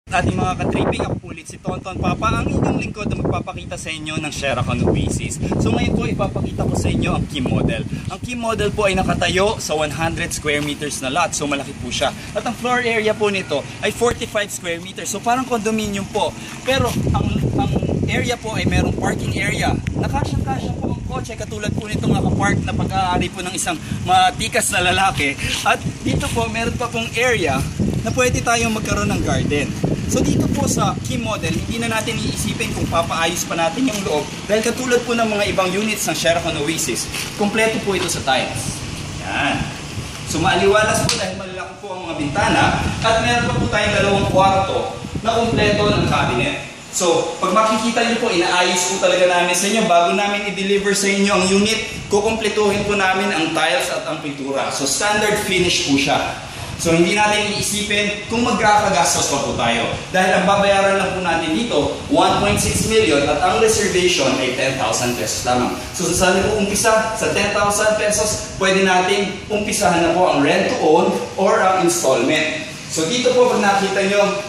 Ating mga ka-tripping, ako ulit si Tonton Papa, ang inyong lingkod na magpapakita sa inyo ng Sheraton Oasis. So ngayon po ipapakita ko sa inyo ang key model. Ang key model po ay nakatayo sa 100 square meters na lot, so malaki po siya. At ang floor area po nito ay 45 square meters, so parang condominium po. Pero ang area po ay merong parking area. Nakasyang-kasya po ang kotse, katulad po nitong nakapark na pag-aari po ng isang matikas na lalaki. At dito po meron pa pong area na pwede tayong magkaroon ng garden. So dito po sa key model, hindi na natin iisipin kung papaayos pa natin yung loob. Dahil katulad po ng mga ibang units ng Sheraton Oasis, kompleto po ito sa tiles. Yan. So maaliwalas po dahil malalaki po ang mga bintana. At meron pa po tayong dalawang kwarto na kompleto ng cabinet. So pag makikita nyo po, inaayos po talaga namin sa inyo. Bago namin i-deliver sa inyo ang unit, kukumpletuhin po namin ang tiles at ang pintura. So standard finish po siya. So hindi natin iisipin kung magkakagastos pa po tayo. Dahil ang babayaran lang po natin dito, 1.6 million at ang reservation ay 10,000 pesos lamang. So saan po umpisa? Sa 10,000 pesos, pwede natin umpisahan na po ang rent to own or ang installment. So dito po pag nakita nyo,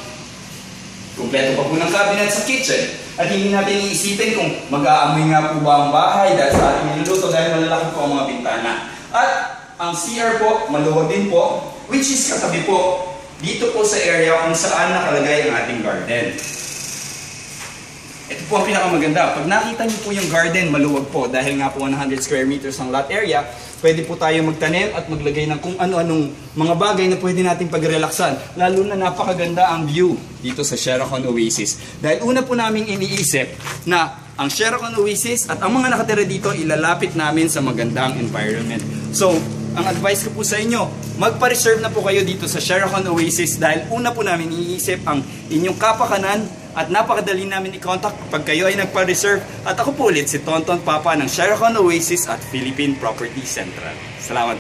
kumpleto pa po ng cabinet sa kitchen. At hindi natin iisipin kung mag-aamoy nga po ba ang bahay dahil sa ating niluluto dahil malalaki po ang mga bintana. At ang CR po, maluwag din po, which is katabi po dito po sa area kung saan nakalagay ang ating garden. Ito po ang pinakamaganda. Pag nakita niyo po yung garden, maluwag po dahil nga po 100 square meters ang lot area, pwede po tayo magtanim at maglagay ng kung ano-anong mga bagay na pwede natin pag-relaxan. Lalo na napakaganda ang view dito sa Sheraton Oasis. Dahil una po namin iniisip na ang Sheraton Oasis at ang mga nakatira dito ilalapit namin sa magandang environment. So, ang advice ko po sa inyo, magpa-reserve na po kayo dito sa Sheraton Oasis dahil una po namin iniisip ang inyong kapakanan at napakadali namin i-contact pag kayo ay nagpa-reserve. At ako po ulit si Tonton Papa ng Sheraton Oasis at Philippine Property Central. Salamat.